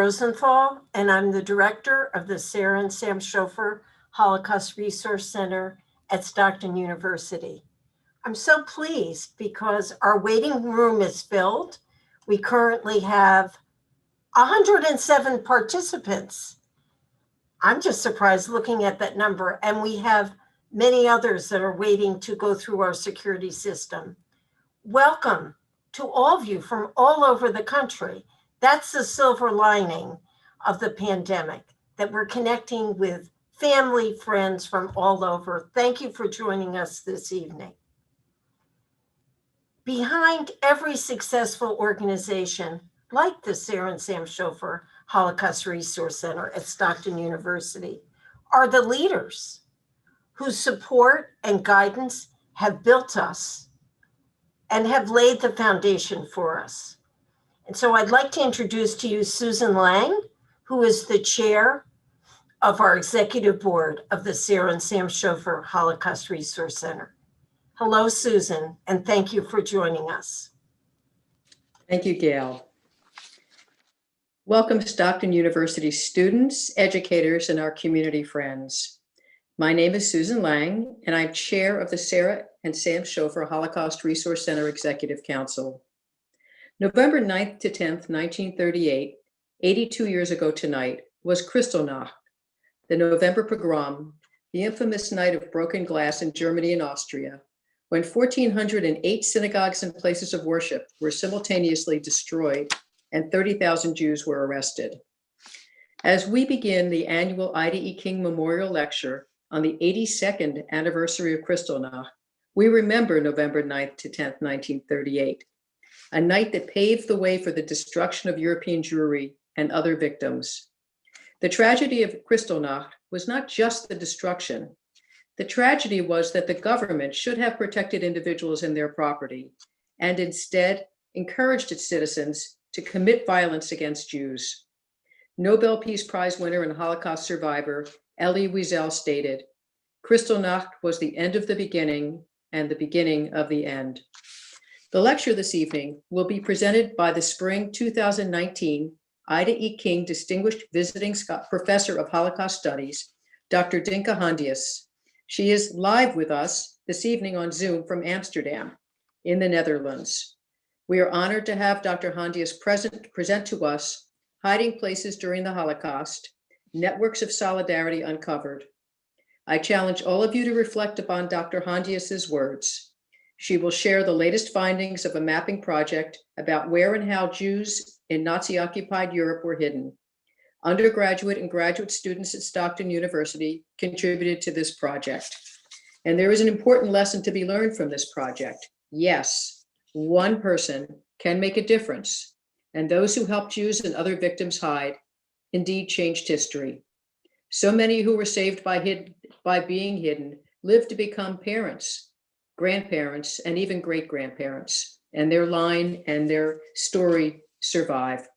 Rosenthal, and I'm the director of the Sarah and Sam Schofer Holocaust Resource Center at Stockton University. I'm so pleased because our waiting room is filled. We currently have 107 participants. I'm just surprised looking at that number, and we have many others that are waiting to go through our security system. Welcome to all of you from all over the country. That's the silver lining of the pandemic, that we're connecting with family, friends from all over. Thank you for joining us this evening. Behind every successful organization, like the Sarah and Sam Schofer Holocaust Resource Center at Stockton University, are the leaders whose support and guidance have built us and have laid the foundation for us. And so I'd like to introduce to you Susan Lang, who is the chair of our executive board of the Sarah and Sam Schofer Holocaust Resource Center. Hello, Susan, and thank you for joining us. Thank you, Gail. Welcome, Stockton University students, educators, and our community friends. My name is Susan Lang, and I'm chair of the Sarah and Sam Schofer Holocaust Resource Center Executive Council. November 9th to 10th, 1938, 82 years ago tonight, was Kristallnacht, the November pogrom, the infamous night of broken glass in Germany and Austria, when 1,408 synagogues and places of worship were simultaneously destroyed and 30,000 Jews were arrested. As we begin the annual Ida E. King Memorial Lecture on the 82nd anniversary of Kristallnacht, we remember November 9th to 10th, 1938, a night that paved the way for the destruction of European Jewry and other victims. The tragedy of Kristallnacht was not just the destruction. The tragedy was that the government should have protected individuals and their property, and instead encouraged its citizens to commit violence against Jews. Nobel Peace Prize winner and Holocaust survivor Elie Wiesel stated, "Kristallnacht was the end of the beginning and the beginning of the end." The lecture this evening will be presented by the Spring 2019 Ida E. King Distinguished Visiting Professor of Holocaust Studies, Dr. Dinka Hondius. She is live with us this evening on Zoom from Amsterdam in the Netherlands. We are honored to have Dr. Hondius present to us Hiding Places During the Holocaust, Networks of Solidarity Uncovered. I challenge all of you to reflect upon Dr. Hondius's words. She will share the latest findings of a mapping project about where and how Jews in Nazi-occupied Europe were hidden. Undergraduate and graduate students at Stockton University contributed to this project. And there is an important lesson to be learned from this project. Yes, one person can make a difference, and those who helped Jews and other victims hide indeed changed history. So many who were saved by being hidden lived to become parents, grandparents, and even great-grandparents, and their line and their story survive.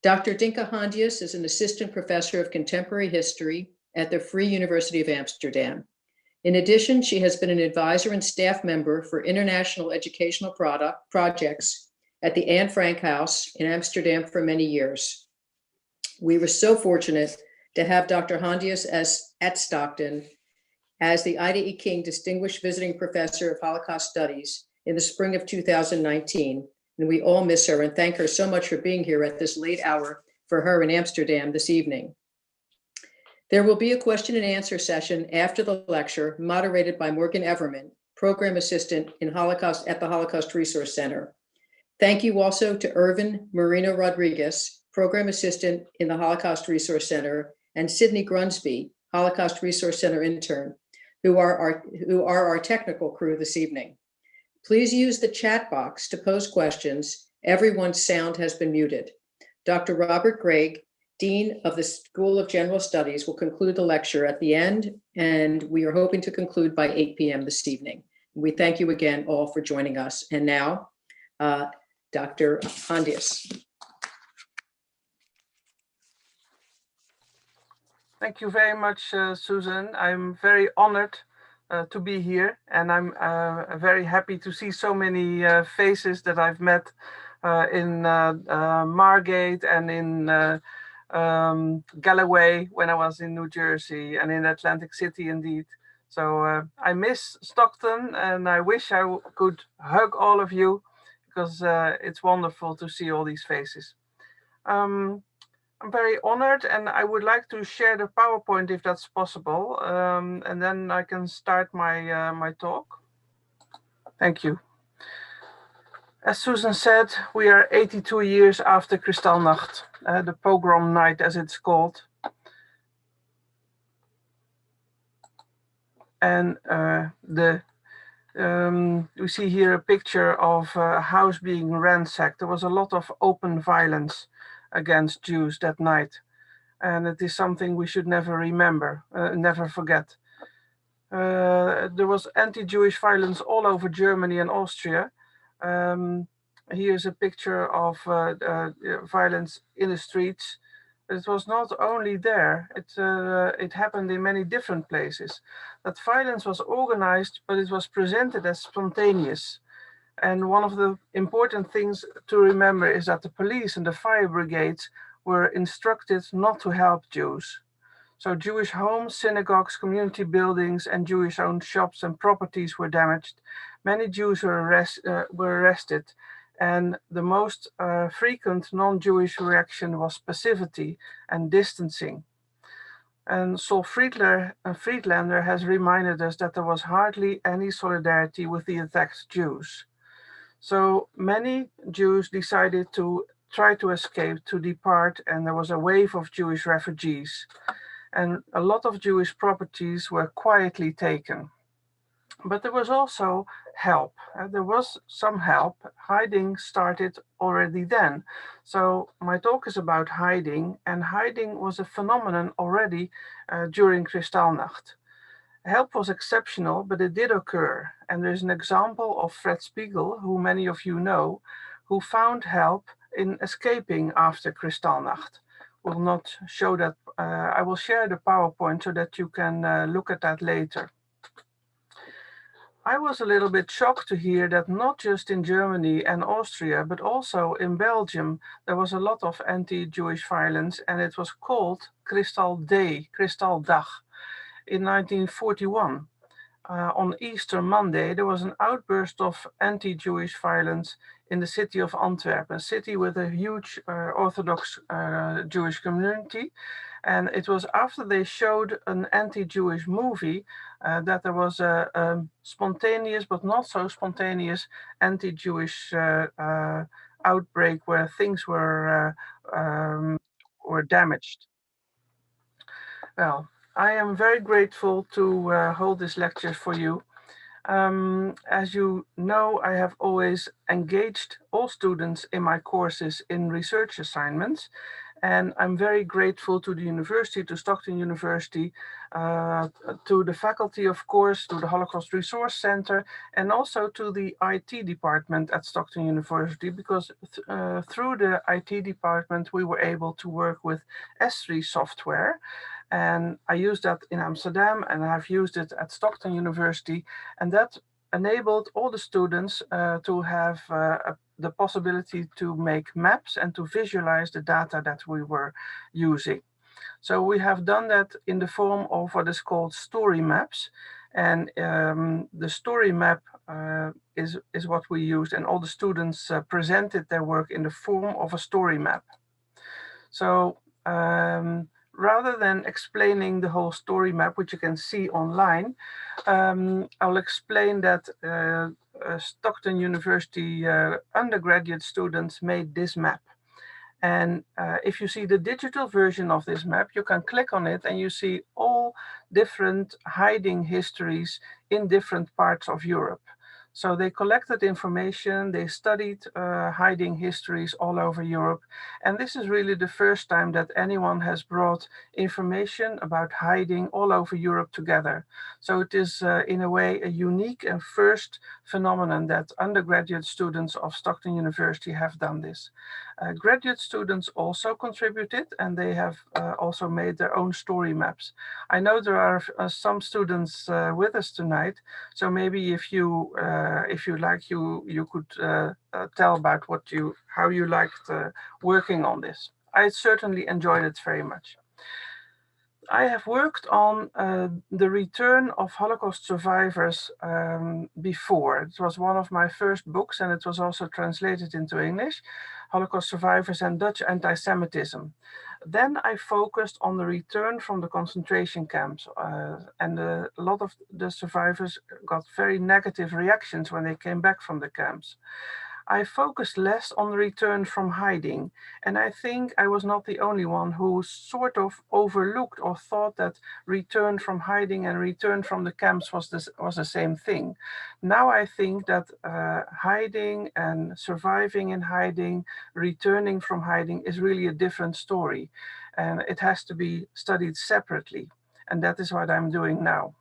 Dr. Dinka Hondius is an assistant professor of contemporary history at the Free University of Amsterdam. In addition, she has been an advisor and staff member for international educational projects at the Anne Frank House in Amsterdam for many years. We were so fortunate to have Dr. Hondius at Stockton as the Ida E. King Distinguished Visiting Professor of Holocaust Studies in the spring of 2019. And we all miss her and thank her so much for being here at this late hour for her in Amsterdam this evening. There will be a question and answer session after the lecture moderated by Morgan Everman, Program Assistant at the Holocaust Resource Center. Thank you also to Irvin Marino Rodriguez, Program Assistant in the Holocaust Resource Center, and Sydney Grunsby, Holocaust Resource Center intern, who are our technical crew this evening. Please use the chat box to pose questions. Everyone's sound has been muted. Dr. Robert Gregg, Dean of the School of General Studies, will conclude the lecture at the end, and we are hoping to conclude by 8 p.m. this evening. We thank you again all for joining us. And now, Dr. Hondius. Thank you very much, Susan. I'm very honored to be here, and I'm very happy to see so many faces that I've met in Margate and in Galloway when I was in New Jersey, and in Atlantic City indeed. So I miss Stockton, and I wish I could hug all of you, because it's wonderful to see all these faces. I'm very honored, and I would like to share the PowerPoint if that's possible, and then I can start my my talk. Thank you. As Susan said, we are 82 years after Kristallnacht, the pogrom night as it's called. And we see here a picture of a house being ransacked. There was a lot of open violence against Jews that night. And it is something we should never remember, never forget. There was anti-Jewish violence all over Germany and Austria. Here's a picture of violence in the streets. It was not only there, it happened in many different places. That violence was organized, but it was presented as spontaneous. And one of the important things to remember is that the police and the fire brigades were instructed not to help Jews. So Jewish homes, synagogues, community buildings, and Jewish-owned shops and properties were damaged. Many Jews were arrested, and the most frequent non-Jewish reaction was passivity and distancing. And Sol Friedlander has reminded us that there was hardly any solidarity with the attacked Jews. So many Jews decided to try to escape, to depart, and there was a wave of Jewish refugees. And a lot of Jewish properties were quietly taken. But there was also help. There was some help. Hiding started already then. So my talk is about hiding, and hiding was a phenomenon already during Kristallnacht. Help was exceptional, but it did occur. And there's an example of Fred Spiegel, who many of you know, who found help in escaping after Kristallnacht. Will not show that. I will share the PowerPoint so that you can look at that later. I was a little bit shocked to hear that not just in Germany and Austria, but also in Belgium, there was a lot of anti-Jewish violence, and it was called Kristalldag in 1941. On Easter Monday, there was an outburst of anti-Jewish violence in the city of Antwerp, a city with a huge Orthodox Jewish community. And it was after they showed an anti-Jewish movie that there was a spontaneous, but not so spontaneous, anti-Jewish outbreak where things were damaged. Well, I am very grateful to hold this lecture for you. As you know, I have always engaged all students in my courses in research assignments, and I'm very grateful to the university, to Stockton University, to the faculty, of course, to the Holocaust Resource Center, and also to the IT department at Stockton University, because through the IT department, we were able to work with S3 software. And I used that in Amsterdam, and I've used it at Stockton University, and that enabled all the students to have the possibility to make maps and to visualize the data that we were using. So we have done that in the form of what is called story maps, and the story map is what we used, and all the students presented their work in the form of a story map. So rather than explaining the whole story map, which you can see online, I'll explain that Stockton University undergraduate students made this map. And if you see the digital version of this map, you can click on it and you see all different hiding histories in different parts of Europe. So they collected information, they studied hiding histories all over Europe. And this is really the first time that anyone has brought information about hiding all over Europe together. So it is in a way a unique and first phenomenon that undergraduate students of Stockton University have done this. Graduate students also contributed, and they have also made their own story maps. I know there are some students with us tonight, so maybe if you if you like, you could tell about how you liked working on this. I certainly enjoyed it very much. I have worked on the return of Holocaust survivors before. It was one of my first books, and it was also translated into English, Holocaust Survivors and Dutch Anti-Semitism. Then I focused on the return from the concentration camps, and a lot of the survivors got very negative reactions when they came back from the camps. I focused less on the return from hiding, and I think I was not the only one who sort of overlooked or thought that return from hiding and return from the camps was the same thing. Now I think that hiding and surviving in hiding, returning from hiding is really a different story, and it has to be studied separately, and that is what I'm doing now.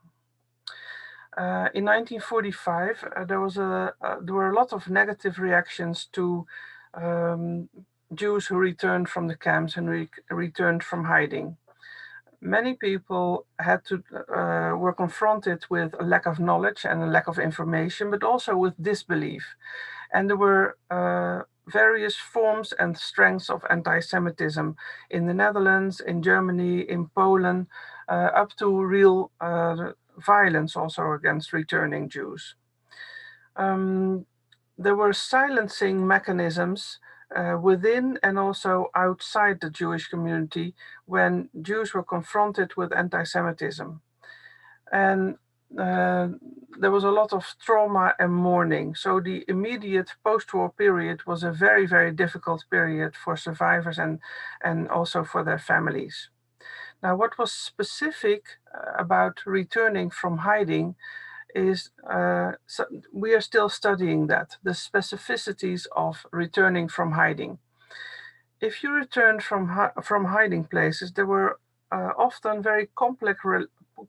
In 1945, there were a lot of negative reactions to Jews who returned from the camps and returned from hiding. Many people were confronted with a lack of knowledge and a lack of information, but also with disbelief. And there were various forms and strengths of anti-Semitism in the Netherlands, in Germany, in Poland, up to real violence also against returning Jews. There were silencing mechanisms within and also outside the Jewish community when Jews were confronted with anti-Semitism. And there was a lot of trauma and mourning. So the immediate post-war period was a very, very difficult period for survivors and also for their families. Now, what was specific about returning from hiding is we are still studying that, the specificities of returning from hiding. If you returned from hiding places, there were often very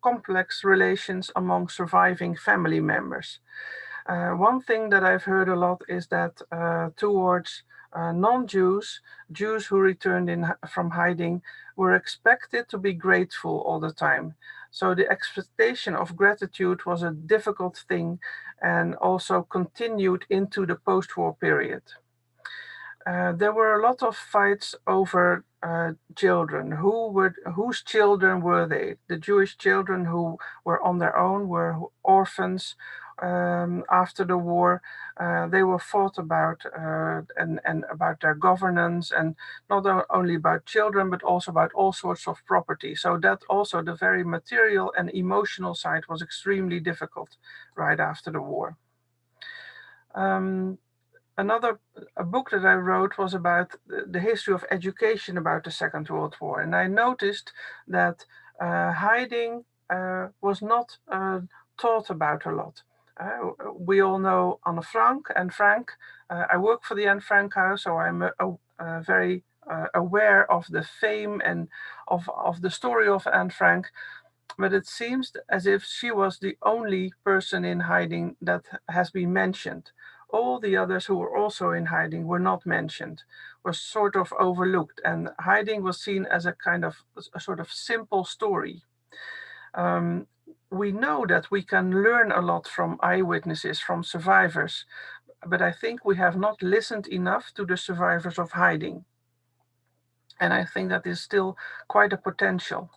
complex relations among surviving family members. One thing that I've heard a lot is that towards non-Jews, Jews who returned from hiding were expected to be grateful all the time. So the expectation of gratitude was a difficult thing and also continued into the post-war period. There were a lot of fights over children. Whose children were they? The Jewish children who were on their own were orphans. After the war, they were fought about and about their governance, and not only about children, but also about all sorts of property. So that also the very material and emotional side was extremely difficult right after the war. A book that I wrote was about the history of education about the Second World War. And I noticed that hiding was not taught about a lot. We all know Anne Frank and Frank. I work for the Anne Frank House, so I'm very aware of the fame and of the story of Anne Frank. But it seems as if she was the only person in hiding that has been mentioned. All the others who were also in hiding were not mentioned, were sort of overlooked, and hiding was seen as a sort of simple story. We know that we can learn a lot from eyewitnesses, from survivors, but I think we have not listened enough to the survivors of hiding. And I think that is still quite a potential.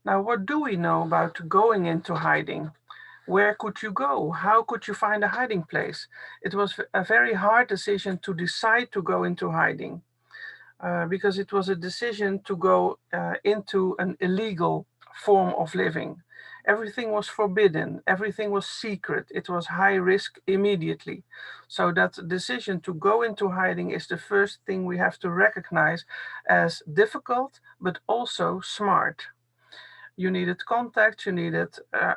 Now, what do we know about going into hiding? Where could you go? How could you find a hiding place? It was a very hard decision to decide to go into hiding because it was a decision to go into an illegal form of living. Everything was forbidden. Everything was secret. It was high risk immediately. So that decision to go into hiding is the first thing we have to recognize as difficult, but also smart. You needed contacts, you needed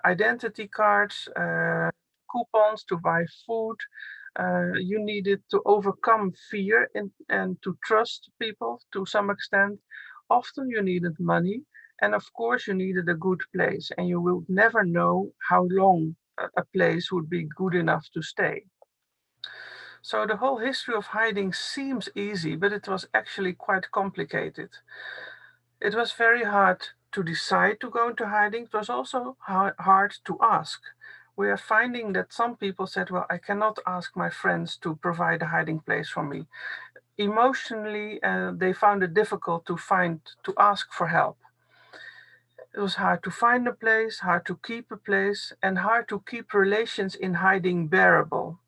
identity cards, coupons to buy food. You needed to overcome fear and to trust people to some extent. Often you needed money. And of course, you needed a good place, and you will never know how long a place would be good enough to stay. So the whole history of hiding seems easy, but it was actually quite complicated. It was very hard to decide to go into hiding. It was also hard to ask. we are finding that some people said, well, I cannot ask my friends to provide a hiding place for me. Emotionally, they found it difficult to ask for help. It was hard to find a place, hard to keep a place, and hard to keep relations in hiding bearable.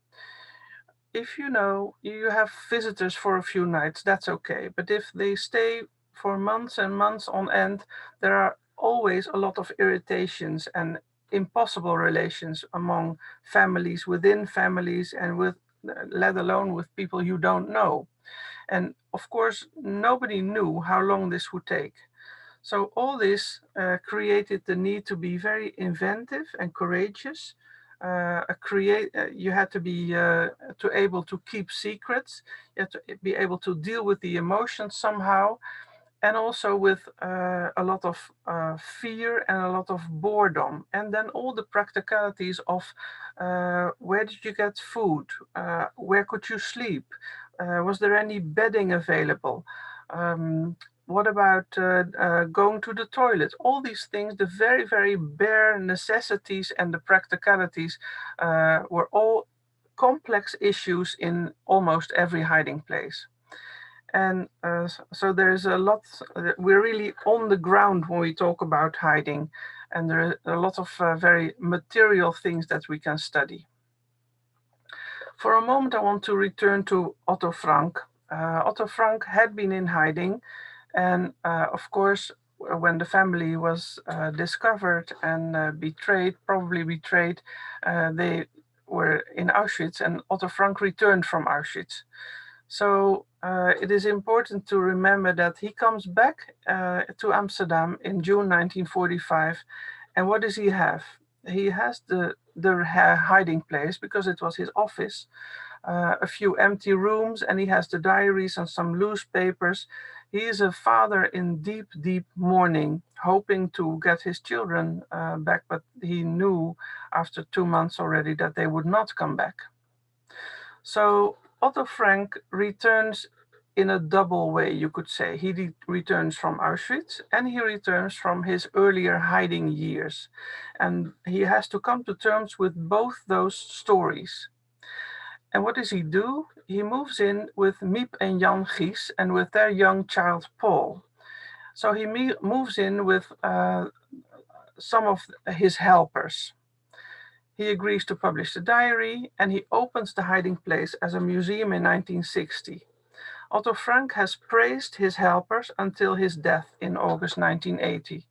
If you know you have visitors for a few nights, that's okay. But if they stay for months and months on end, there are always a lot of irritations and impossible relations among families, within families, and with, let alone with people you don't know. And of course, nobody knew how long this would take. So all this created the need to be very inventive and courageous. You had to be able to keep secrets. You had to be able to deal with the emotions somehow, and also with a lot of fear and a lot of boredom. And then all the practicalities of where did you get food? Where could you sleep? Was there any bedding available? What about going to the toilet? All these things, the very, very bare necessities and the practicalities were all complex issues in almost every hiding place. And so there's a lot, we're really on the ground when we talk about hiding, and there are a lot of very material things that we can study. For a moment, I want to return to Otto Frank. Otto Frank had been in hiding, and of course, when the family was discovered and betrayed, probably betrayed, they were in Auschwitz, and Otto Frank returned from Auschwitz. So it is important to remember that he comes back to Amsterdam in June 1945. And what does he have? He has the hiding place because it was his office, a few empty rooms, and he has the diaries and some loose papers. He is a father in deep, deep mourning, hoping to get his children back, but he knew after 2 months already that they would not come back. So Otto Frank returns in a double way, you could say. He returns from Auschwitz and he returns from his earlier hiding years. And he has to come to terms with both those stories. And what does he do? He moves in with Miep and Jan Gies and with their young child Paul. So he moves in with some of his helpers. He agrees to publish the diary, and he opens the hiding place as a museum in 1960. Otto Frank has praised his helpers until his death in August 1980.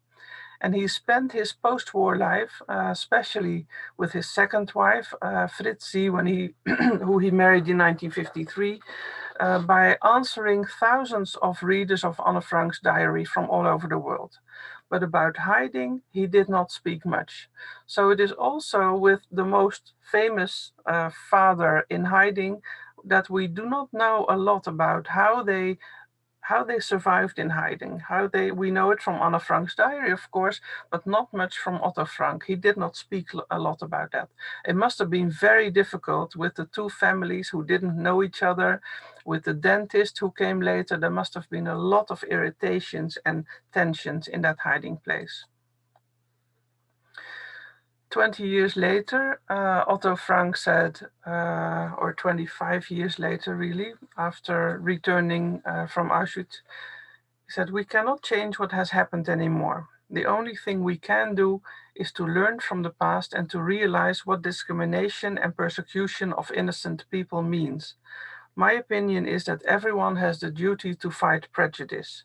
And he spent his post-war life, especially with his second wife, Fritzi, who he married in 1953, by answering thousands of readers of Anne Frank's diary from all over the world. But about hiding, he did not speak much. So it is also with the most famous father in hiding that we do not know a lot about how they survived in hiding. We know it from Anne Frank's diary, of course, but not much from Otto Frank. He did not speak a lot about that. It must have been very difficult with the two families who didn't know each other, with the dentist who came later. There must have been a lot of irritations and tensions in that hiding place. 20 years later, Otto Frank said, or 25 years later, really, after returning from Auschwitz, he said, "We cannot change what has happened anymore. The only thing we can do is to learn from the past and to realize what discrimination and persecution of innocent people means. My opinion is that everyone has the duty to fight prejudice."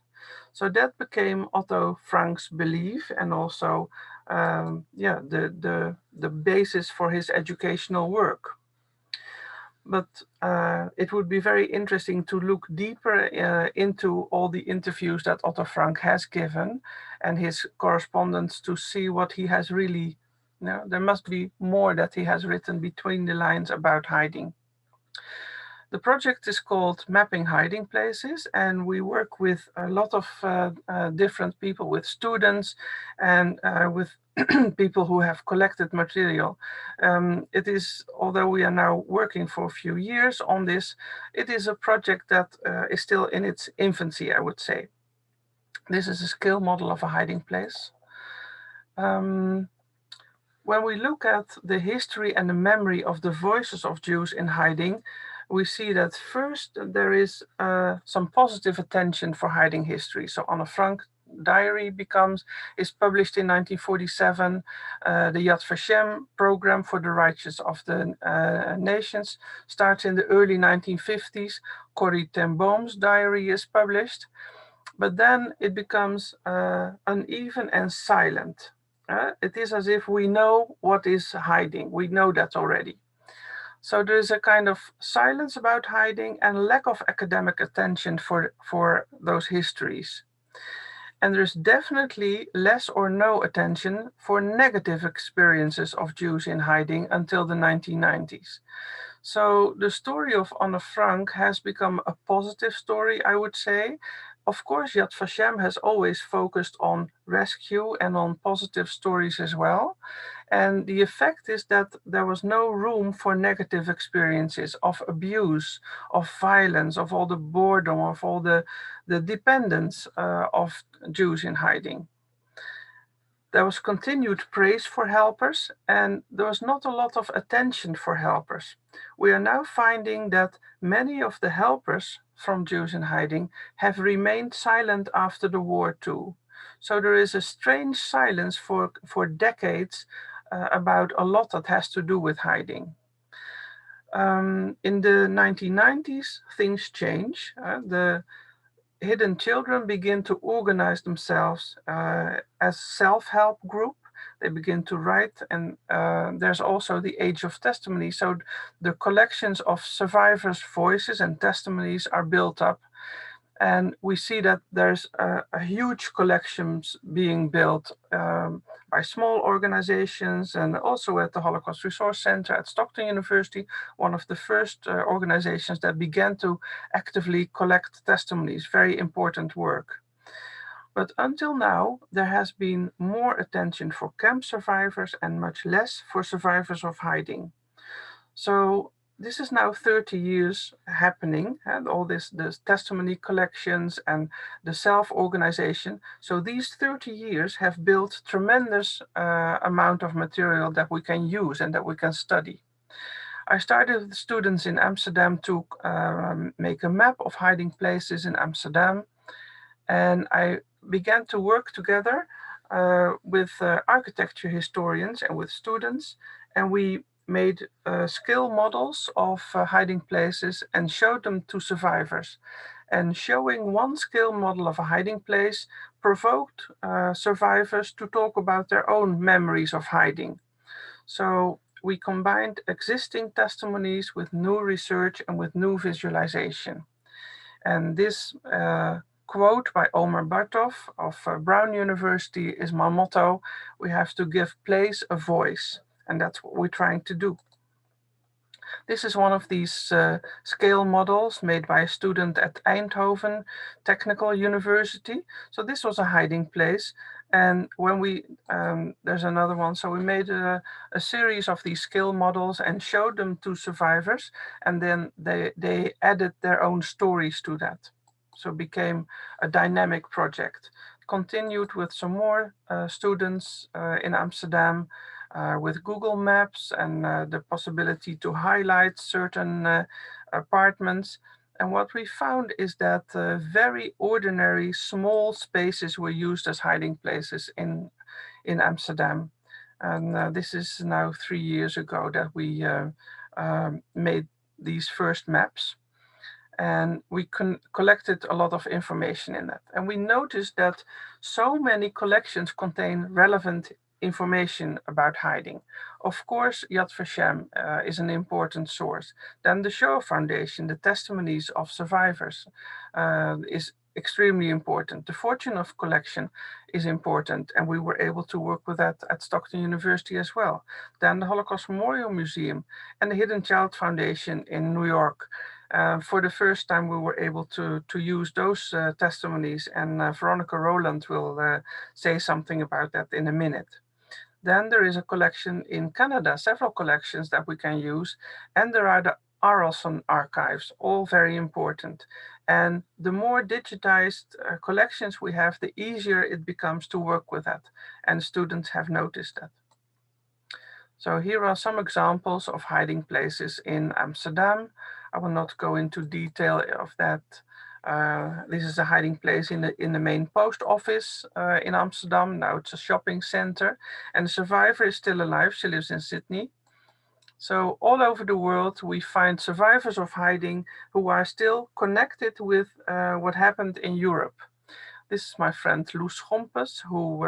So that became Otto Frank's belief, and also the basis for his educational work. But it would be very interesting to look deeper into all the interviews that Otto Frank has given and his correspondence to see what he has really, there must be more that he has written between the lines about hiding. The project is called Mapping Hiding Places, and we work with a lot of different people, with students and with people who have collected material. It is, although we are now working for a few years on this, it is a project that is still in its infancy, I would say. This is a scale model of a hiding place. when we look at the history and the memory of the voices of Jews in hiding, we see that first there is some positive attention for hiding history. So Anne Frank diary is published in 1947. The Yad Vashem program for the righteous of the nations starts in the early 1950s. Corrie ten Boom's diary is published, but then it becomes uneven and silent. It is as if we know what is hiding. We know that already. So there is a kind of silence about hiding and lack of academic attention for those histories. And there's definitely less or no attention for negative experiences of Jews in hiding until the 1990s. So the story of Anne Frank has become a positive story, I would say. Of course, Yad Vashem has always focused on rescue and on positive stories as well. And the effect is that there was no room for negative experiences of abuse, of violence, of all the boredom, of all the dependence of Jews in hiding. There was continued praise for helpers, and there was not a lot of attention for helpers. We are now finding that many of the helpers from Jews in hiding have remained silent after the war too. So there is a strange silence for decades about a lot that has to do with hiding. In the 1990s, things change. The hidden children begin to organize themselves as self-help group. They begin to write, and there's also the Age of Testimony. So the collections of survivors' voices and testimonies are built up. And we see that there's a huge collections being built by small organizations, and also at the Holocaust Resource Center at Stockton University, one of the first organizations that began to actively collect testimonies, very important work. But until now, there has been more attention for camp survivors and much less for survivors of hiding. So this is now 30 years happening, and all this testimony collections and the self-organization. So these 30 years have built tremendous amount of material that we can use and that we can study. I started with students in Amsterdam to make a map of hiding places in Amsterdam, and I began to work together with architecture historians and with students, and we made skill models of hiding places and showed them to survivors. And showing one skill model of a hiding place provoked survivors to talk about their own memories of hiding. So we combined existing testimonies with new research and with new visualization. And this quote by Omar Bartov of Brown University is my motto: we have to give place a voice. And that's what we're trying to do. This is one of these scale models made by a student at Eindhoven Technical University. So this was a hiding place. And when there's another one. So we made a series of these scale models and showed them to survivors. And then they added their own stories to that. So it became a dynamic project. Continued with some more students in Amsterdam, with Google Maps and the possibility to highlight certain apartments. And what we found is that very ordinary small spaces were used as hiding places in Amsterdam. And this is now 3 years ago that we made these first maps. And we collected a lot of information in that. And we noticed that so many collections contain relevant information about hiding. Of course, Yad Vashem is an important source. Then the Shoah Foundation, the testimonies of survivors, is extremely important. The Fortunoff collection is important, and we were able to work with that at Stockton University as well. Then the Holocaust Memorial Museum and the Hidden Child Foundation in New York. For the first time, we were able to use those testimonies, and Veronica Roland will say something about that in a minute. Then there is a collection in Canada, several collections that we can use, and there are the Arolson archives, all very important. And the more digitized collections we have, the easier it becomes to work with that, and students have noticed that. So here are some examples of hiding places in Amsterdam. I will not go into detail of that. This is a hiding place in the main post office in Amsterdam. Now it's a shopping center, and the survivor is still alive. She lives in Sydney. So all over the world, we find survivors of hiding who are still connected with what happened in Europe. This is my friend Loes Schompers, who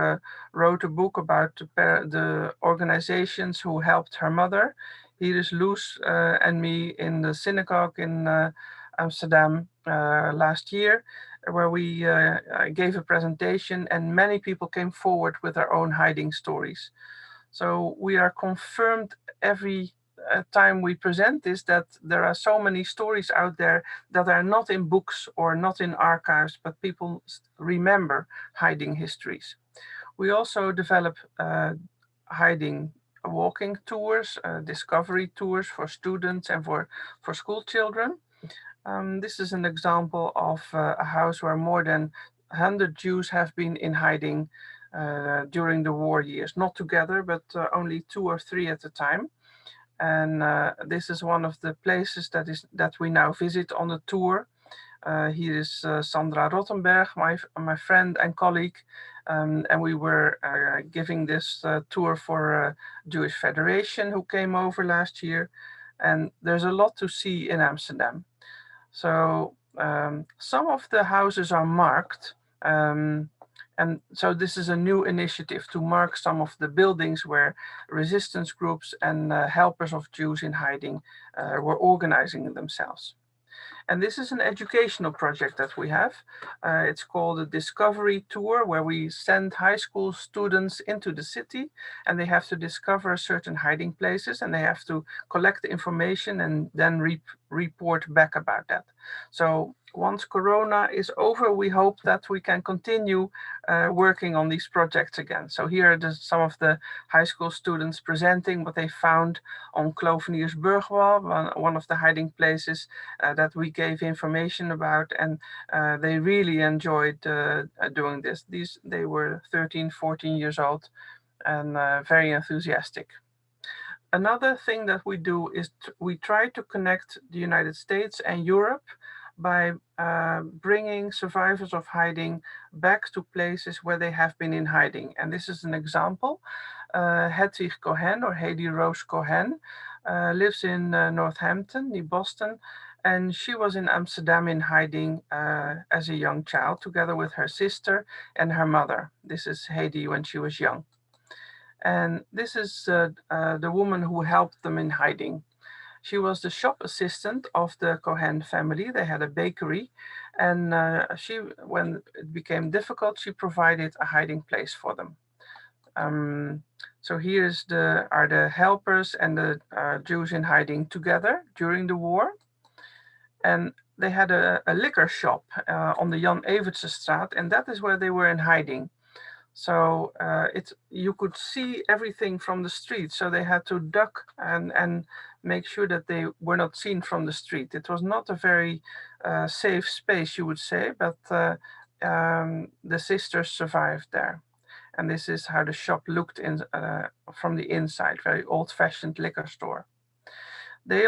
wrote a book about the organizations who helped her mother. Here is Loes and me in the synagogue in Amsterdam last year, where we gave a presentation and many people came forward with their own hiding stories. So we are confirmed every time we present this that there are so many stories out there that are not in books or not in archives, but people remember hiding histories. We also develop hiding walking tours, discovery tours for students and for school children. This is an example of a house where more than 100 Jews have been in hiding during the war years, not together, but only 2 or 3 at a time. And this is one of the places that we now visit on the tour. Here is Sandra Rottenberg, my friend and colleague, and we were giving this tour for Jewish Federation who came over last year. And there's a lot to see in Amsterdam. So some of the houses are marked. And so this is a new initiative to mark some of the buildings where resistance groups and helpers of Jews in hiding were organizing themselves. And this is an educational project that we have. It's called a Discovery Tour, where we send high school students into the city and they have to discover certain hiding places and they have to collect the information and then report back about that. So once Corona is over, we hope that we can continue working on these projects again. So here are some of the high school students presenting what they found on Kloveniersburgwal, one of the hiding places that we gave information about, and they really enjoyed doing this. They were 13, 14 years old and very enthusiastic. Another thing that we do is we try to connect the United States and Europe by bringing survivors of hiding back to places where they have been in hiding. And this is an example. Hedwig Cohen, or Heidi Rose Cohen, lives in Northampton, near Boston, and she was in Amsterdam in hiding as a young child, together with her sister and her mother. This is Heidi when she was young. And this is the woman who helped them in hiding. She was the shop assistant of the Cohen family. They had a bakery, and when it became difficult, she provided a hiding place for them. So here's are the helpers and the Jews in hiding together during the war. And they had a liquor shop on the Jan Evertsestraat, and that is where they were in hiding. So you could see everything from the street. So they had to duck and make sure that they were not seen from the street. It was not a very safe space, you would say, but the sisters survived there. And this is how the shop looked from the inside, very old-fashioned liquor store. They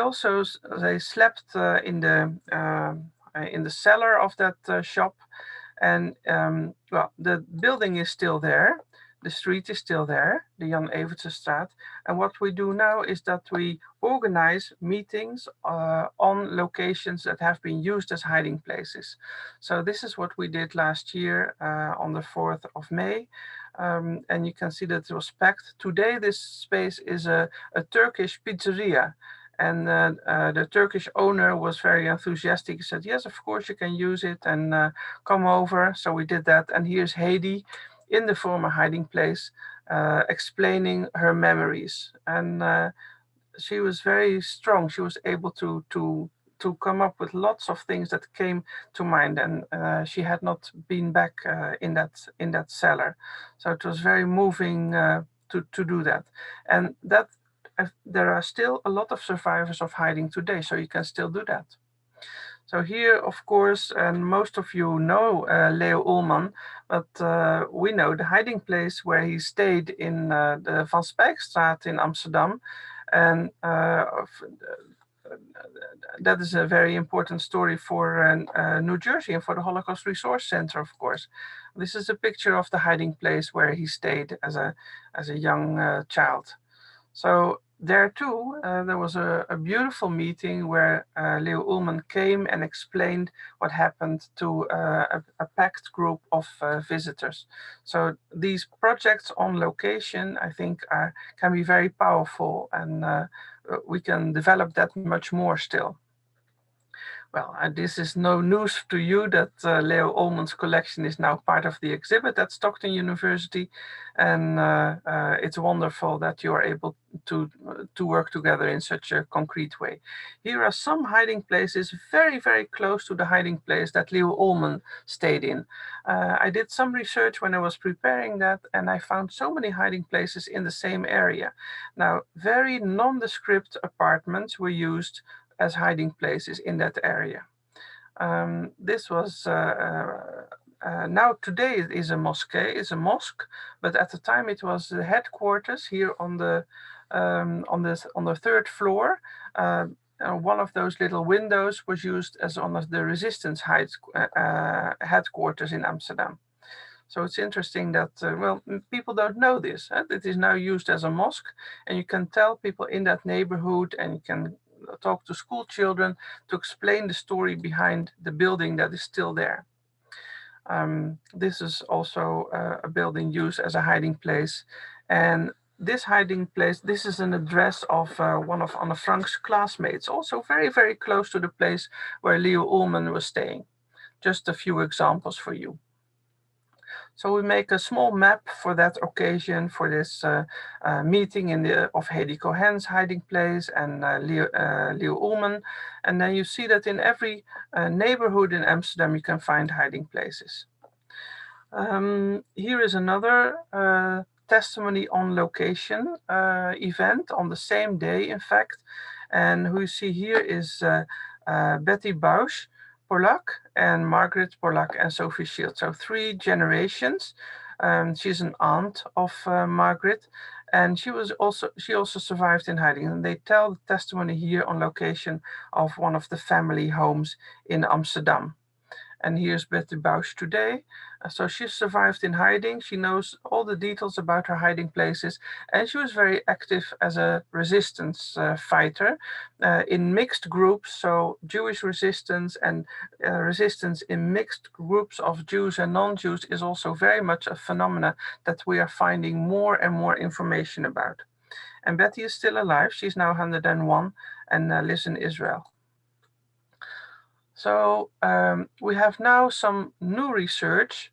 slept in the cellar of that shop. And well, the building is still there, the street is still there, the Jan Evertsestraat. And what we do now is that we organize meetings on locations that have been used as hiding places. So this is what we did last year on the 4th of May. And you can see that it was packed. Today, this space is a Turkish pizzeria. And the Turkish owner was very enthusiastic. He said, yes, of course you can use it and come over. So we did that. And here's Heidi in the former hiding place explaining her memories. And she was very strong. She was able to come up with lots of things that came to mind. And she had not been back in that cellar. So it was very moving to do that. And there are still a lot of survivors of hiding today, so you can still do that. So here, of course, and most of you know Leo Ullman, but we know the hiding place where he stayed in the Van Spijkstraat in Amsterdam. And that is a very important story for New Jersey and for the Holocaust Resource Center, of course. This is a picture of the hiding place where he stayed as a young child. So there too, there was a beautiful meeting where Leo Ullman came and explained what happened to a packed group of visitors. So these projects on location, I think, can be very powerful, and we can develop that much more still. Well, this is no news to you that Leo Ullman's collection is now part of the exhibit at Stockton University, and it's wonderful that you are able to work together in such a concrete way. Here are some hiding places very, very close to the hiding place that Leo Ullman stayed in. I did some research when I was preparing that, and I found so many hiding places in the same area. Now, very nondescript apartments were used as hiding places in that area. This was now today it is a mosque, but at the time it was the headquarters here on the third floor. One of those little windows was used as one of the resistance headquarters in Amsterdam. So it's interesting that, well, people don't know this. It is now used as a mosque, and you can tell people in that neighborhood, and you can talk to school children to explain the story behind the building that is still there. This is also a building used as a hiding place. And this hiding place, this is an address of one of Anne Frank's classmates, also very, very close to the place where Leo Ullman was staying. Just a few examples for you. So we make a small map for that occasion, for this meeting of Hedy Cohen's hiding place and Leo Ullman. And then you see that in every neighborhood in Amsterdam, you can find hiding places. Here is another testimony on location event on the same day, in fact. And who you see here is Betty Bausch Polak and Margaret Polak and Sophie Shields. So 3 generations. She's an aunt of Margaret, and she also survived in hiding. And they tell the testimony here on location of one of the family homes in Amsterdam. And here's Betty Bausch today. So she survived in hiding. She knows all the details about her hiding places. And she was very active as a resistance fighter in mixed groups. So Jewish resistance and resistance in mixed groups of Jews and non-Jews is also very much a phenomena that we are finding more and more information about. And Betty is still alive. She's now 101 and lives in Israel. So we have now some new research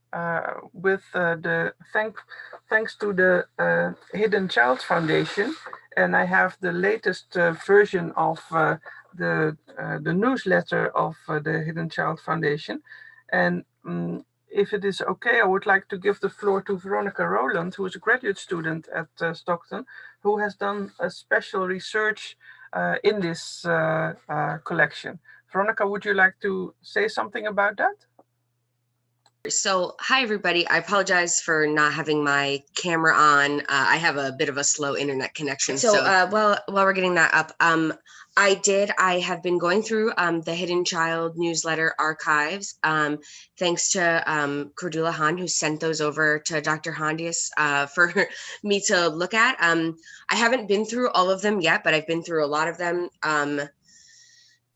with thanks to the Hidden Child Foundation, and I have the latest version of the newsletter of the Hidden Child Foundation. And if it is okay, I would like to give the floor to Veronica Rowland, who is a graduate student at Stockton, who has done a special research in this collection. Veronica, would you like to say something about that? So, hi, everybody. I apologize for not having my camera on. I have a bit of a slow internet connection. So while we're getting that up, I have been going through the Hidden Child newsletter archives, thanks to Cordula Hahn, who sent those over to Dr. Hondius for me to look at. I haven't been through all of them yet, but I've been through a lot of them.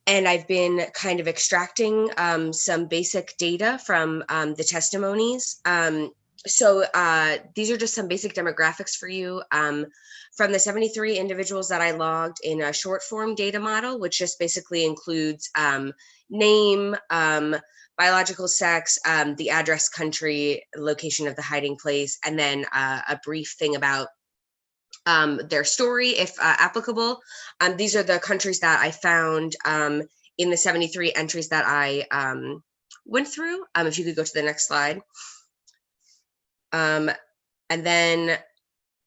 And I've been kind of extracting some basic data from the testimonies. So these are just some basic demographics for you. From the 73 individuals that I logged in a short form data model, which just basically includes name, biological sex, the address, country, location of the hiding place, and then a brief thing about their story, if applicable. These are the countries that I found in the 73 entries that I went through. If you could go to the next slide. And then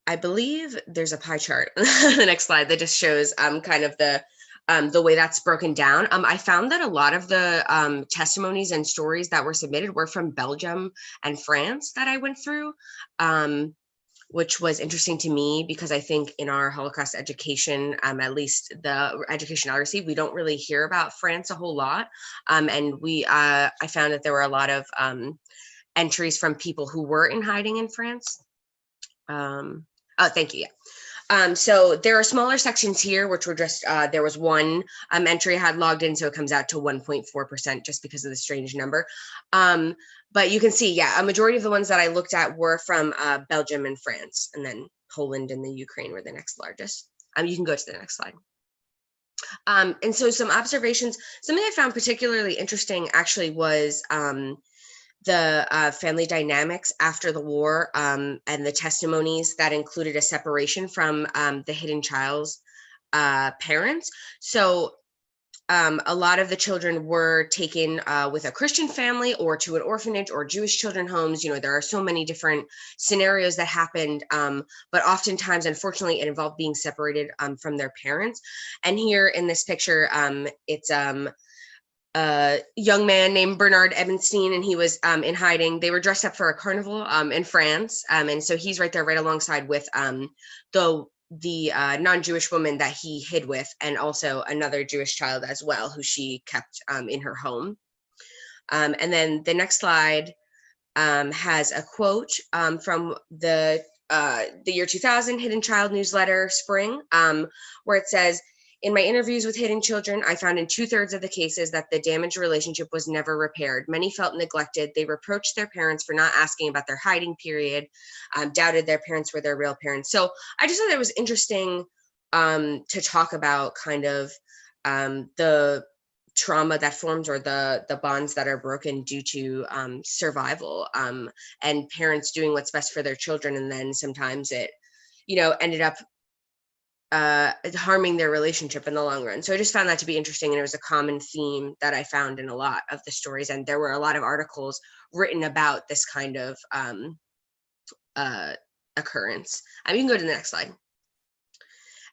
I believe there's a pie chart on the next slide that just shows kind of the the way that's broken down. I found that a lot of the testimonies and stories that were submitted were from Belgium and France that I went through, which was interesting to me because I think in our Holocaust education, at least the education I received, we don't really hear about France a whole lot. And I found that there were a lot of entries from people who were in hiding in France. Oh, thank you. Yeah. So there are smaller sections here, which were just, there was one entry I had logged in, so it comes out to 1.4% just because of the strange number. But you can see, yeah, a majority of the ones that I looked at were from Belgium and France, and then Poland and the Ukraine were the next largest. You can go to the next slide. And so some observations, something I found particularly interesting actually was the family dynamics after the war, and the testimonies that included a separation from the hidden child's parents. So a lot of the children were taken with a Christian family or to an orphanage or Jewish children homes. You know, there are so many different scenarios that happened, but oftentimes, unfortunately, it involved being separated from their parents. And here in this picture, it's a young man named Bernard Ebenstein, and he was in hiding. They were dressed up for a carnival in France, and so he's right there, right alongside with the non-Jewish woman that he hid with, and also another Jewish child as well, who she kept in her home. And then the next slide has a quote from the year 2000 Hidden Child newsletter, Spring, where it says, "In my interviews with hidden children, I found in 2/3 of the cases that the damaged relationship was never repaired. Many felt neglected. They reproached their parents for not asking about their hiding period, doubted their parents were their real parents." So I just thought it was interesting to talk about kind of the trauma that forms, or the bonds that are broken due to survival, and parents doing what's best for their children. And then sometimes it, you know, ended up harming their relationship in the long run. So I just found that to be interesting, and it was a common theme that I found in a lot of the stories, and there were a lot of articles written about this kind of occurrence. You can go to the next slide.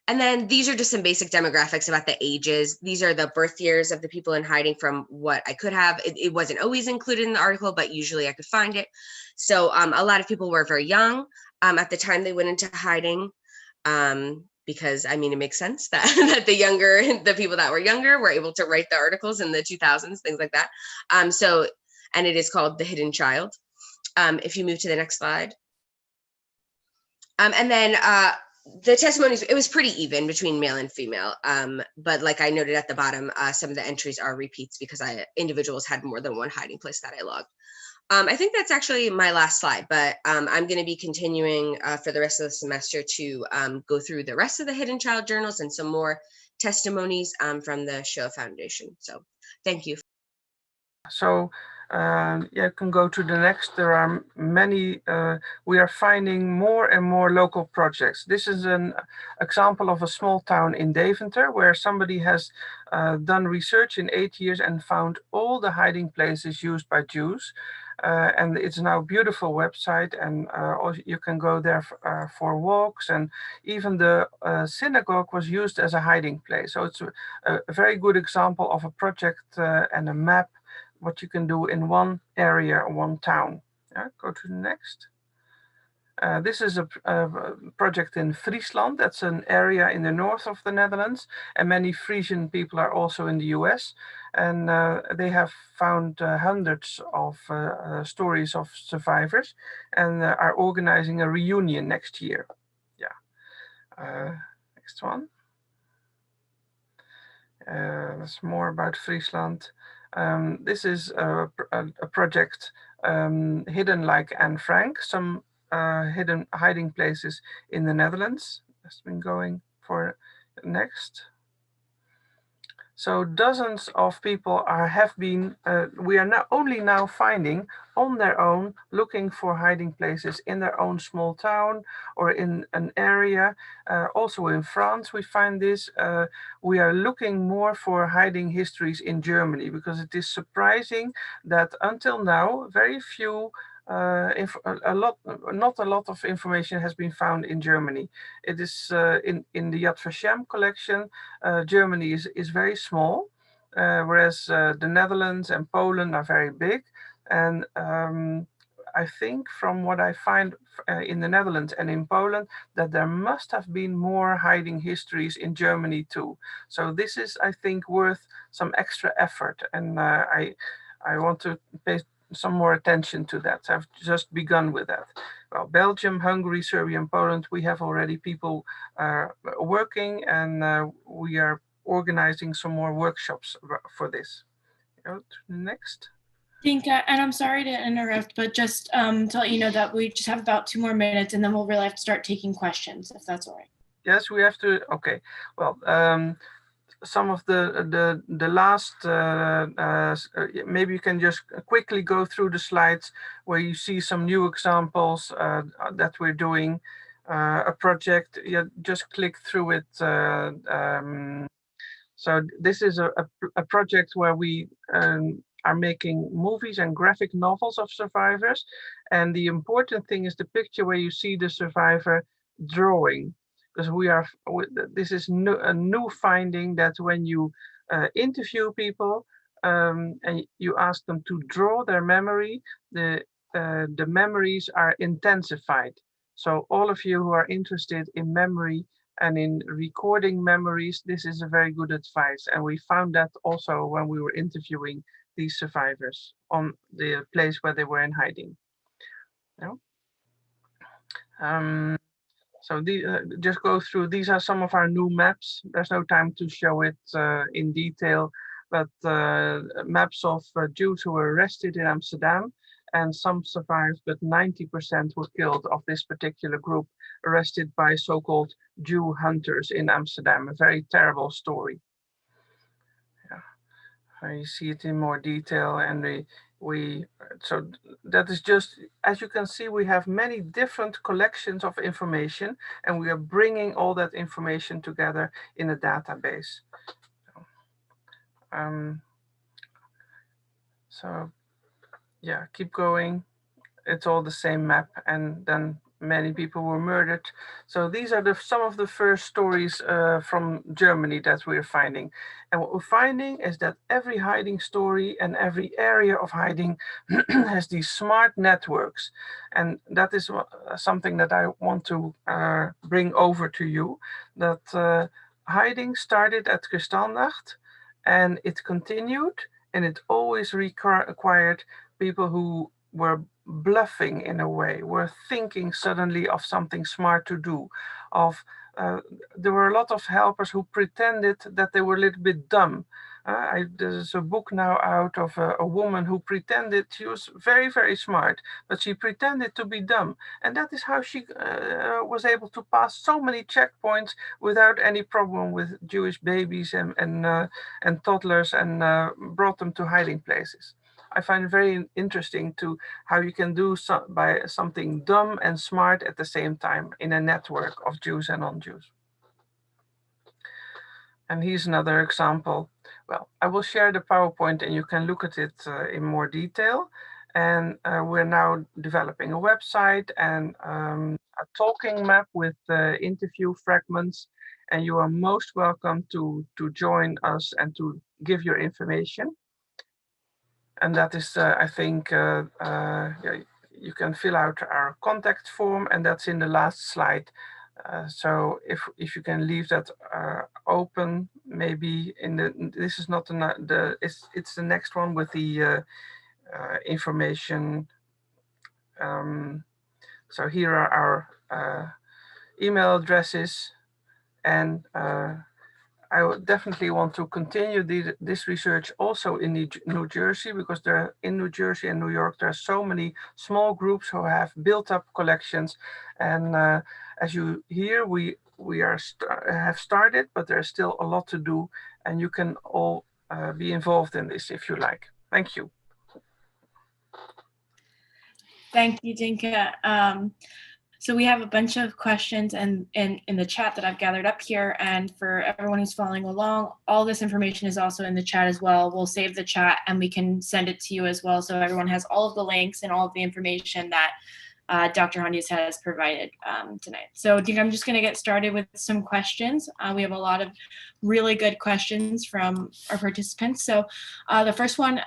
And then these are just some basic demographics about the ages. These are the birth years of the people in hiding from what I could have. It wasn't always included in the article, but usually I could find it. So a lot of people were very young at the time they went into hiding. Because I mean, it makes sense that, that the people that were younger were able to write the articles in the 2000s, things like that. And it is called The Hidden Child. If you move to the next slide. And then the testimonies, it was pretty even between male and female. But like I noted at the bottom, some of the entries are repeats because individuals had more than one hiding place that I logged. I think that's actually my last slide, but I'm going to be continuing for the rest of the semester to go through the rest of the Hidden Child journals and some more testimonies from the Shoah Foundation. So thank you. So yeah, you can go to the next. There are many, we are finding more and more local projects. This is an example of a small town in Deventer where somebody has done research in 8 years and found all the hiding places used by Jews. And it's now a beautiful website, and you can go there for walks, and even the synagogue was used as a hiding place. So it's a very good example of a project and a map, what you can do in one area, one town. Go to the next. This is a project in Friesland. That's an area in the north of the Netherlands, and many Frisian people are also in the US. And they have found hundreds of stories of survivors, and are organizing a reunion next year. Yeah. Next one. That's more about Friesland. This is a project hidden like Anne Frank, some hidden hiding places in the Netherlands. That's been going for next. So dozens of people have been, we are now only now finding on their own, looking for hiding places in their own small town or in an area. Also in France, we find this. We are looking more for hiding histories in Germany, because it is surprising that until now, very few not a lot of information has been found in Germany. It is in the Yad Vashem collection. Germany is very small, whereas the Netherlands and Poland are very big. And I think from what I find in the Netherlands and in Poland, that there must have been more hiding histories in Germany too. So this is, I think, worth some extra effort. And I want to pay some more attention to that. I've just begun with that. Well, Belgium, Hungary, Serbia, and Poland, we have already people working, and we are organizing some more workshops for this. Go to the next. Dinka, and I'm sorry to interrupt, but just to let you know that we just have about 2 more minutes, and then we'll really have to start taking questions, if that's all right. Yes, we have to. Okay. Well, some of the last, maybe you can just quickly go through the slides where you see some new examples that we're doing. A project, yeah, just click through it. So this is a project where we are making movies and graphic novels of survivors. And the important thing is the picture where you see the survivor drawing. Because this is a new finding that when you interview people and you ask them to draw their memory, the memories are intensified. So all of you who are interested in memory and in recording memories, this is a very good advice. And we found that also when we were interviewing these survivors on the place where they were in hiding. No? So just go through, these are some of our new maps. There's no time to show it in detail, but maps of Jews who were arrested in Amsterdam, and some survived, but 90% were killed of this particular group arrested by so-called Jew hunters in Amsterdam. A very terrible story. Yeah. You see it in more detail, and so that is just, as you can see, we have many different collections of information, and we are bringing all that information together in a database. So yeah, keep going. It's all the same map, and then many people were murdered. So these are some of the first stories from Germany that we're finding. And what we're finding is that every hiding story and every area of hiding has these smart networks. And that is something that I want to bring over to you, that hiding started at Kristallnacht, and it continued, and it always required people who were bluffing in a way, were thinking suddenly of something smart to do. There were a lot of helpers who pretended that they were a little bit dumb. There's a book now out of a woman who pretended she was very, very smart, but she pretended to be dumb. And that is how she was able to pass so many checkpoints without any problem with Jewish babies and toddlers, and brought them to hiding places. I find it very interesting to how you can do by something dumb and smart at the same time in a network of Jews and non-Jews. And here's another example. Well, I will share the PowerPoint and you can look at it in more detail. And we're now developing a website and a talking map with interview fragments. And you are most welcome to join us and to give your information. And that is, I think, you can fill out our contact form, and that's in the last slide. So if you can leave that open, maybe this is not it's the next one with the information. So here are our email addresses, and I would definitely want to continue this research also in New Jersey, because in New Jersey and New York, there are so many small groups who have built up collections. And as you hear, we have started, but there's still a lot to do, and you can all be involved in this if you like. Thank you. Thank you, Dinka. So we have a bunch of questions and in the chat that I've gathered up here. And for everyone who's following along, all this information is also in the chat as well. We'll save the chat and we can send it to you as well. So everyone has all of the links and all of the information that Dr. Hondius has provided tonight. So I think I'm just going to get started with some questions. We have a lot of really good questions from our participants. So the first one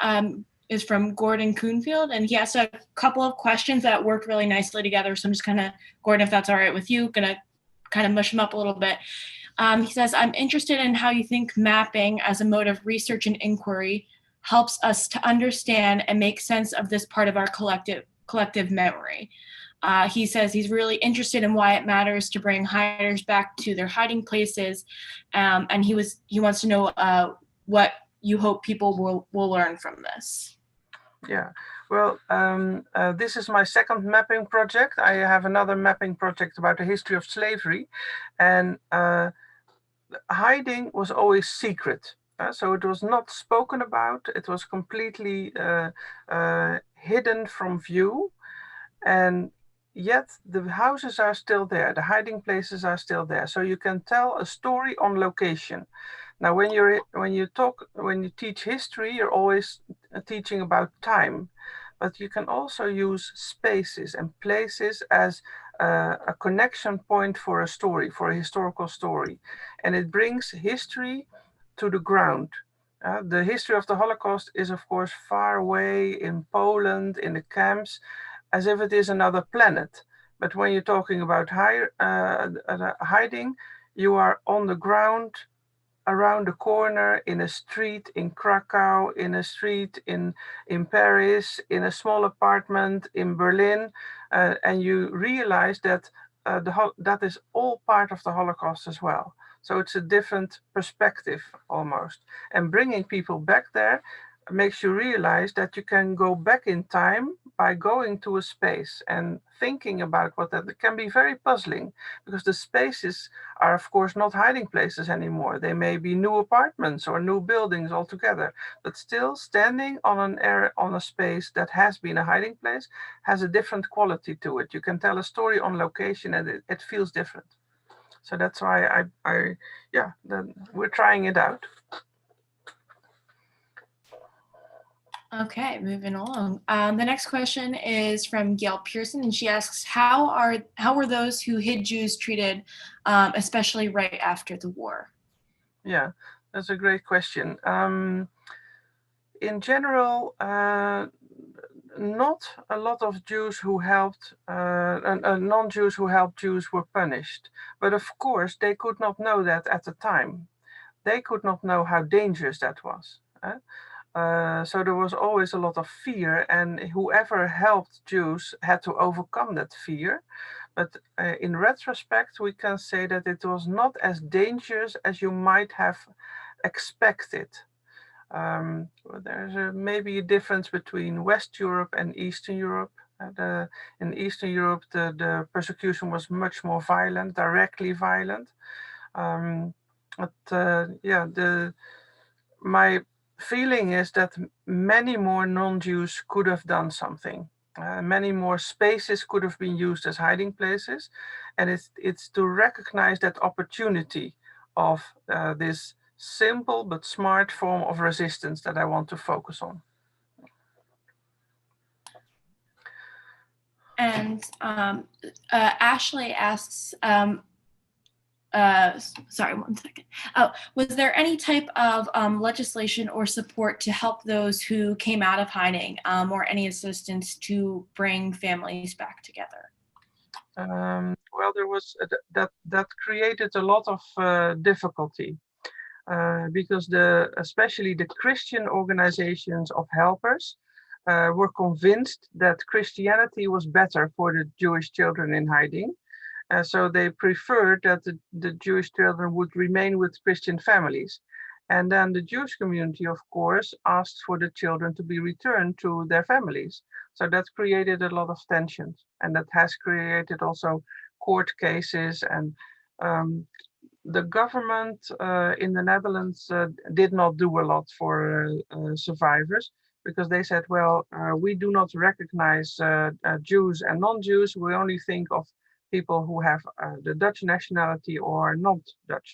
is from Gordon Coonfield, and he asked a couple of questions that work really nicely together. So I'm just kind of, Gordon, if that's all right with you, gonna kind of mush them up a little bit. He says, I'm interested in how you think mapping as a mode of research and inquiry helps us to understand and make sense of this part of our collective memory. He says he's really interested in why it matters to bring hiders back to their hiding places, and he wants to know what you hope people will learn from this. Yeah, well, this is my second mapping project. I have another mapping project about the history of slavery, and hiding was always secret. So it was not spoken about. It was completely hidden from view, and yet the houses are still there. The hiding places are still there. So you can tell a story on location. Now, when you teach history, you're always teaching about time, but you can also use spaces and places as a connection point for a story, for a historical story, and it brings history to the ground. The history of the Holocaust is, of course, far away in Poland, in the camps, as if it is another planet. But when you're talking about hiding, you are on the ground, around the corner, in a street in Krakow, in a street in Paris, in a small apartment in Berlin, and you realize that that is all part of the Holocaust as well. So it's a different perspective almost. And bringing people back there makes you realize that you can go back in time by going to a space and thinking about what that can be very puzzling, because the spaces are, of course, not hiding places anymore. They may be new apartments or new buildings altogether, but still standing on an area, on a space that has been a hiding place, has a different quality to it. You can tell a story on location and it feels different. So that's why we're trying it out. Okay, moving along. The next question is from Gail Pearson, and she asks, how were those who hid Jews treated, especially right after the war? Yeah, that's a great question. In general, not a lot of Jews who helped, non-Jews who helped Jews were punished. But of course, they could not know that at the time. They could not know how dangerous that was. So there was always a lot of fear, and whoever helped Jews had to overcome that fear. But in retrospect, we can say that it was not as dangerous as you might have expected. There's maybe a difference between West Europe and Eastern Europe. In Eastern Europe, the persecution was much more violent, directly violent. My feeling is that many more non-Jews could have done something. Many more spaces could have been used as hiding places, and it's to recognize that opportunity of this simple but smart form of resistance that I want to focus on. And Ashley asks, sorry, one second. Oh, was there any type of legislation or support to help those who came out of hiding, or any assistance to bring families back together? Well, there was that created a lot of difficulty because especially the Christian organizations of helpers were convinced that Christianity was better for the Jewish children in hiding. So they preferred that the Jewish children would remain with Christian families. And then the Jewish community, of course, asked for the children to be returned to their families. So that created a lot of tensions, and that has created also court cases. And the government in the Netherlands did not do a lot for survivors, because they said, well, we do not recognize Jews and non-Jews. We only think of people who have the Dutch nationality or are not Dutch.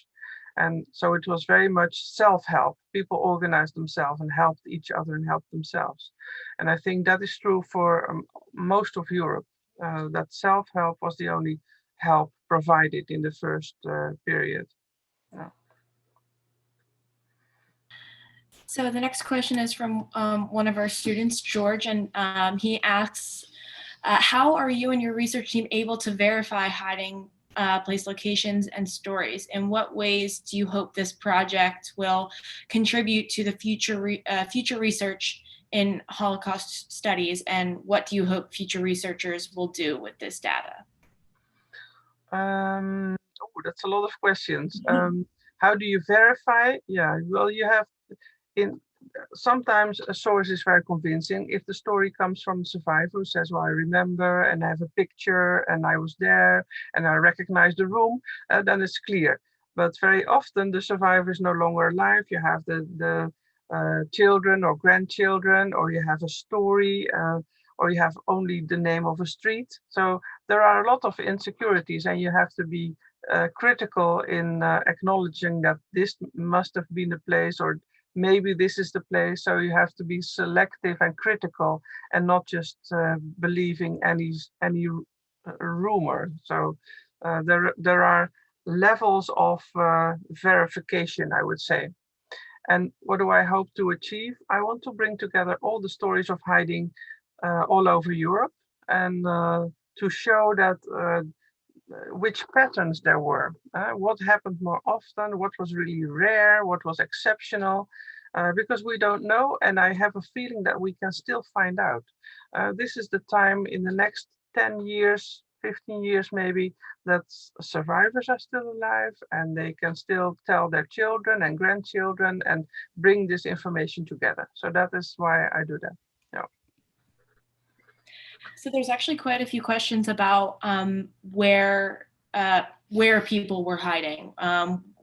And so it was very much self-help. People organized themselves and helped each other and helped themselves. And I think that is true for most of Europe, that self-help was the only help provided in the first period. Yeah. So the next question is from one of our students, George, and he asks, how are you and your research team able to verify hiding place locations and stories? In what ways do you hope this project will contribute to the future research in Holocaust studies, and what do you hope future researchers will do with this data? Oh, that's a lot of questions. How do you verify? Yeah, well, you have sometimes a source is very convincing. If the story comes from the survivor who says, well, I remember and I have a picture and I was there and I recognize the room, then it's clear. But very often the survivor is no longer alive. You have the children or grandchildren, or you have a story, or you have only the name of a street. So there are a lot of insecurities, and you have to be critical in acknowledging that this must have been the place, or maybe this is the place. So you have to be selective and critical, and not just believing any rumor. So there are levels of verification, I would say. And what do I hope to achieve? I want to bring together all the stories of hiding all over Europe, and to show that which patterns there were, what happened more often, what was really rare, what was exceptional, because we don't know, and I have a feeling that we can still find out. This is the time in the next 10 years, 15 years maybe, that survivors are still alive and they can still tell their children and grandchildren and bring this information together. So that is why I do that. Yeah. So there's actually quite a few questions about where people were hiding.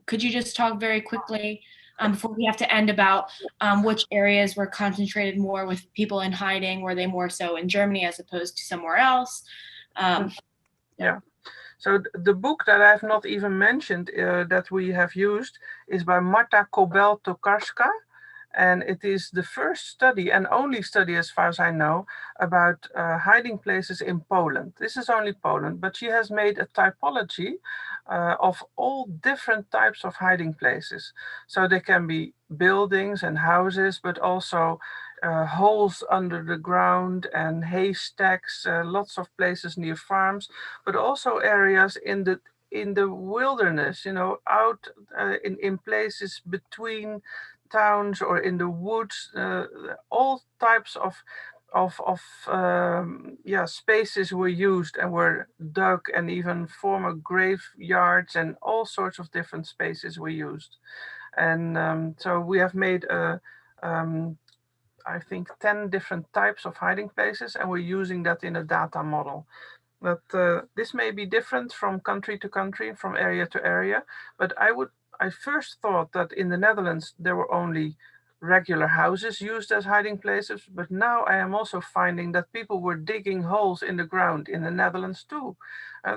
Could you just talk very quickly before we have to end about which areas were concentrated more with people in hiding? Were they more so in Germany as opposed to somewhere else? Yeah. So the book that I have not even mentioned that we have used is by Marta Kobel-Tokarska. And it is the first study and only study, as far as I know, about hiding places in Poland. This is only Poland, but she has made a typology of all different types of hiding places. So they can be buildings and houses, but also holes under the ground and haystacks, lots of places near farms, but also areas in the wilderness, you know, out in places between towns or in the woods, all types of spaces were used and were dug, and even former graveyards and all sorts of different spaces were used. And so we have made I think 10 different types of hiding places, and we're using that in a data model. But this may be different from country to country, from area to area, but I first thought that in the Netherlands there were only regular houses used as hiding places, but now I am also finding that people were digging holes in the ground in the Netherlands too.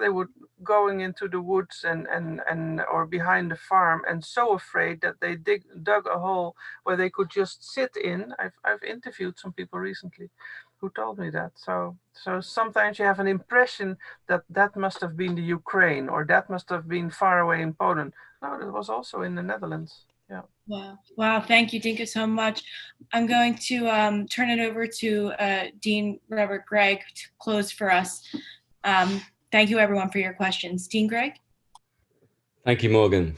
They were going into the woods and or behind the farm, and so afraid that they dug a hole where they could just sit in. I've interviewed some people recently who told me that. So sometimes you have an impression that must have been the Ukraine, or that must have been far away in Poland. No, it was also in the Netherlands. Yeah. Wow. Thank you, Dinka, so much. I'm going to turn it over to Dean Robert Gregg to close for us. Thank you, everyone, for your questions. Dean Gregg? Thank you, Morgan.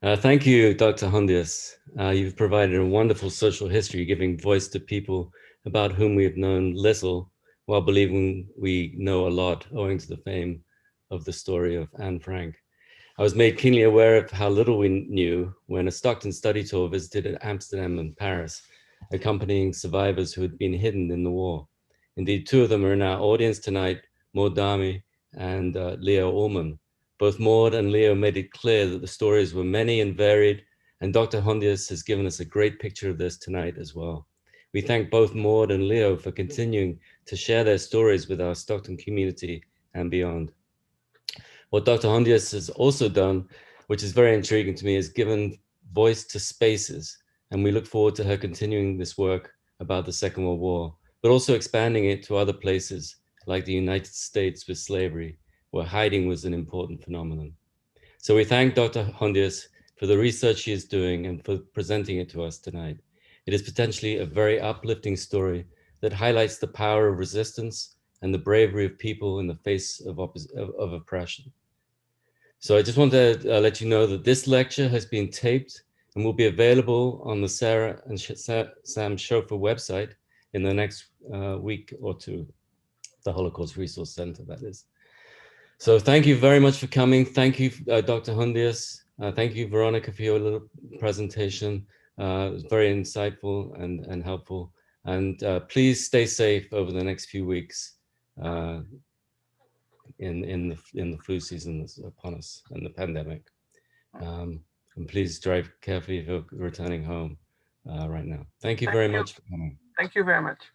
Thank you, Dr. Hondius. You've provided a wonderful social history, giving voice to people about whom we've known little, while believing we know a lot, owing to the fame of the story of Anne Frank. I was made keenly aware of how little we knew when a Stockton study tour visited Amsterdam and Paris, accompanying survivors who had been hidden in the war. Indeed, two of them are in our audience tonight, Maud Dami and Leo Ullman. Both Maud and Leo made it clear that the stories were many and varied, and Dr. Hondius has given us a great picture of this tonight as well. We thank both Maud and Leo for continuing to share their stories with our Stockton community and beyond. What Dr. Hondius has also done, which is very intriguing to me, is given voice to spaces. And we look forward to her continuing this work about the Second World War, but also expanding it to other places like the United States with slavery, where hiding was an important phenomenon. So we thank Dr. Hondius for the research she is doing and for presenting it to us tonight. It is potentially a very uplifting story that highlights the power of resistance and the bravery of people in the face of oppression. So I just want to let you know that this lecture has been taped and will be available on the Sarah and Sam Schofer website in the next week or two, the Holocaust Resource Center, that is. So thank you very much for coming. Thank you, Dr. Hondius. Thank you, Veronica, for your little presentation. It was very insightful and helpful. And please stay safe over the next few weeks in the flu season that's upon us and the pandemic. And please drive carefully if you're returning home right now. Thank you very much for coming. Thank you very much.